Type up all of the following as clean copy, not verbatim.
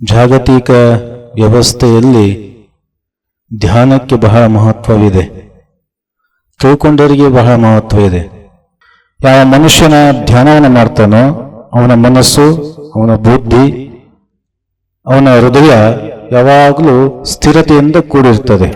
ಜಾಗತಿಕ ವ್ಯವಸ್ಥೆಯಲ್ಲಿ ಧ್ಯಾನಕ್ಕೆ ಬಹಳ ಮಹತ್ವವಿದೆ, ತಿಳ್ಕೊಂಡವರಿಗೆ ಬಹಳ ಮಹತ್ವ ಇದೆ. ಯಾವ ಮನುಷ್ಯನ ಧ್ಯಾನವನ್ನು ಮಾಡ್ತಾನೋ ಅವನ ಮನಸ್ಸು, ಅವನ ಬುದ್ಧಿ, ಅವನ ಹೃದಯ ಯಾವಾಗಲೂ ಸ್ಥಿರತೆಯಿಂದ ಕೂಡಿರ್ತದೆ.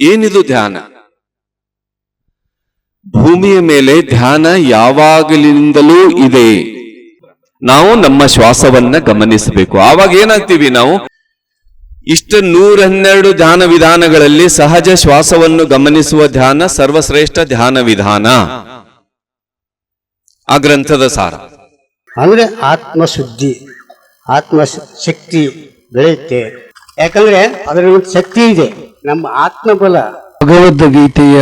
ಏನಿದು ಧ್ಯಾನ? ಭೂಮಿಯ ಮೇಲೆ ಧ್ಯಾನ ಯಾವಾಗಲಿಂದಲೂ ಇದೆ. ನಾವು ನಮ್ಮ ಶ್ವಾಸವನ್ನ ಗಮನಿಸಬೇಕು. ಆವಾಗ ಏನಾಗ್ತೀವಿ ನಾವು? ಇಷ್ಟು 112 ಧ್ಯಾನ ವಿಧಾನಗಳಲ್ಲಿ ಸಹಜ ಶ್ವಾಸವನ್ನು ಗಮನಿಸುವ ಧ್ಯಾನ ಸರ್ವಶ್ರೇಷ್ಠ ಧ್ಯಾನ ವಿಧಾನ. ಆ ಗ್ರಂಥದ ಸಾರ ಅಂದ್ರೆ ಆತ್ಮಶುದ್ಧಿ, ಆತ್ಮಶಕ್ತಿ ಬೆಳೆಯುತ್ತೆ. ಯಾಕಂದ್ರೆ ಅದರ ಒಂದು ಶಕ್ತಿ ಇದೆ, ನಮ್ಮ ಆತ್ಮಬಲ. ಭಗವದ್ಗೀತೆಯ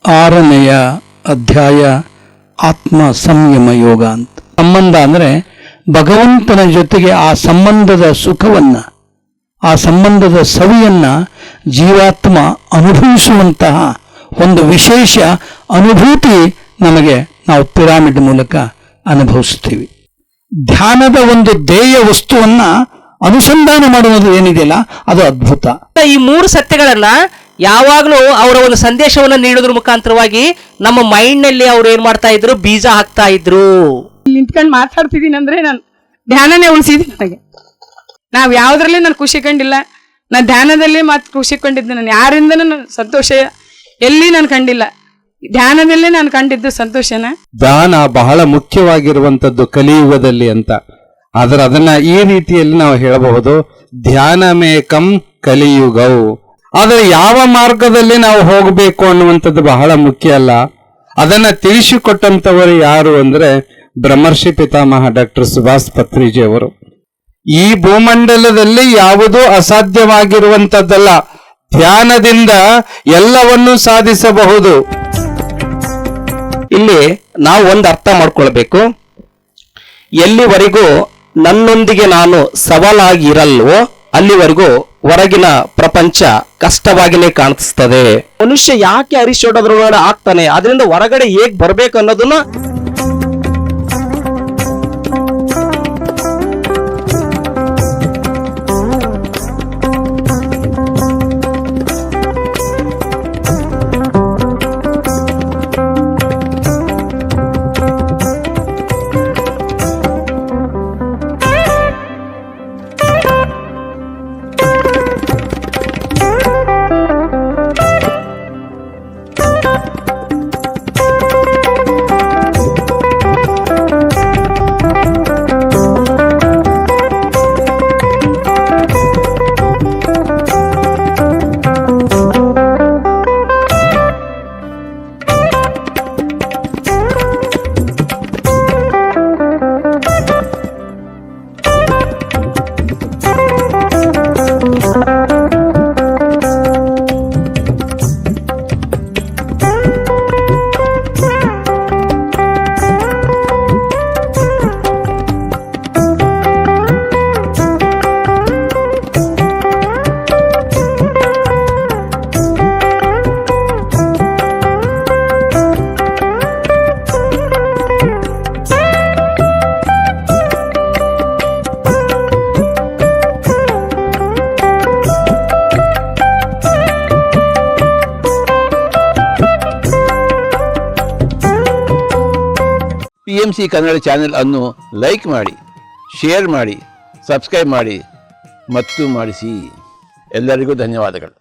6ನೆಯ ಅಧ್ಯಾಯ ಆತ್ಮ ಸಂಯಮ ಯೋಗ ಅಂತ. ಸಂಬಂಧ ಅಂದ್ರೆ ಭಗವಂತನ ಜೊತೆಗೆ ಆ ಸಂಬಂಧದ ಸುಖವನ್ನ, ಆ ಸಂಬಂಧದ ಸವಿಯನ್ನ ಜೀವಾತ್ಮ ಅನುಭವಿಸುವಂತಹ ಒಂದು ವಿಶೇಷ ಅನುಭೂತಿ ನಮಗೆ ನಾವು ಪಿರಾಮಿಡ್ ಮೂಲಕ ಅನುಭವಿಸ್ತೀವಿ. ಧ್ಯಾನದ ಒಂದು ಧ್ಯೇಯ ವಸ್ತುವನ್ನ ಅನುಸಂಧಾನ ಮಾಡುವುದು ಏನಿದೆಯಲ್ಲ ಅದು ಅದ್ಭುತ. ಈ 3 ಸತ್ಯಗಳನ್ನ ಯಾವಾಗಲೂ ಅವರ ಒಂದು ಸಂದೇಶವನ್ನು ನೀಡೋದ್ರ ಮುಖಾಂತರವಾಗಿ ನಮ್ಮ ಮೈಂಡ್ ನಲ್ಲಿ ಅವ್ರು ಏನ್ ಮಾಡ್ತಾ ಇದ್ರು, ಬೀಜ ಹಾಕ್ತಾ ಇದ್ರು. ನಿಂತ್ಕೊಂಡು ಮಾತಾಡ್ತಿದ್ದೀನಿ ಅಂದ್ರೆ ನಾನು ಧ್ಯಾನನೇ ಉಳಿಸಿದ್ದೀನಿ. ನನಗೆ ನಾವ್ ಯಾವ್ದ್ರಲ್ಲಿ ನಾನು ಖುಷಿ ಕಂಡಿಲ್ಲ, ನಾನು ಧ್ಯಾನದಲ್ಲಿ ಮಾತ್ರ ಖುಷಿ ಕೊಂಡಿದ್ದೆ. ನಾನು ಯಾರಿಂದನೂ ಸಂತೋಷ ಎಲ್ಲಿ ನಾನು ಕಂಡಿಲ್ಲ, ಧ್ಯಾನದಲ್ಲೇ ನಾನು ಕಂಡಿದ್ದು ಸಂತೋಷನ. ದಾನ ಬಹಳ ಮುಖ್ಯವಾಗಿರುವಂತದ್ದು ಕಲಿಯುಗದಲ್ಲಿ ಅಂತ. ಆದ್ರೆ ಅದನ್ನ ಈ ರೀತಿಯಲ್ಲಿ ನಾವು ಹೇಳಬಹುದು, ಧ್ಯಾನಮೇಕಂ ಕಲಿಯುಗವು. ಆದರೆ ಯಾವ ಮಾರ್ಗದಲ್ಲಿ ನಾವು ಹೋಗಬೇಕು ಅನ್ನುವಂಥದ್ದು ಬಹಳ ಮುಖ್ಯ ಅಲ್ಲ. ಅದನ್ನ ತಿಳಿಸಿಕೊಟ್ಟಂತವರು ಯಾರು ಅಂದ್ರೆ ಬ್ರಹ್ಮರ್ಷಿ ಪಿತಾಮಹ ಡಾಕ್ಟರ್ ಸುಭಾಷ್ ಪತ್ರಿಜಿ ಅವರು. ಈ ಭೂಮಂಡಲದಲ್ಲಿ ಯಾವುದೂ ಅಸಾಧ್ಯವಾಗಿರುವಂತದ್ದಲ್ಲ, ಧ್ಯಾನದಿಂದ ಎಲ್ಲವನ್ನೂ ಸಾಧಿಸಬಹುದು. ಇಲ್ಲಿ ನಾವು ಒಂದು ಅರ್ಥ ಮಾಡ್ಕೊಳ್ಬೇಕು, ಎಲ್ಲಿವರೆಗೂ ನನ್ನೊಂದಿಗೆ ನಾನು ಸವಾಲಾಗಿರಲ್ವೋ ಅಲ್ಲಿವರೆಗೂ ಹೊರಗಿನ ಪ್ರಪಂಚ ಕಷ್ಟವಾಗಿನೇ ಕಾಣಿಸ್ತದೆ. ಮನುಷ್ಯ ಯಾಕೆ ಅರಿಶೋಡೋದ್ರೊಳಗಡೆ ಆಗ್ತಾನೆ, ಅದರಿಂದ ಹೊರಗಡೆ ಹೇಗ್ ಬರ್ಬೇಕು ಅನ್ನೋದನ್ನ PMC ಕನ್ನಡ ಚಾನೆಲ್ ಅನ್ನು ಲೈಕ್ ಮಾಡಿ, ಶೇರ್ ಮಾಡಿ, ಸಬ್ಸ್ಕ್ರೈಬ್ ಮಾಡಿ ಮತ್ತು ಮಾಡಿಸಿ. ಎಲ್ಲರಿಗೂ ಧನ್ಯವಾದಗಳು.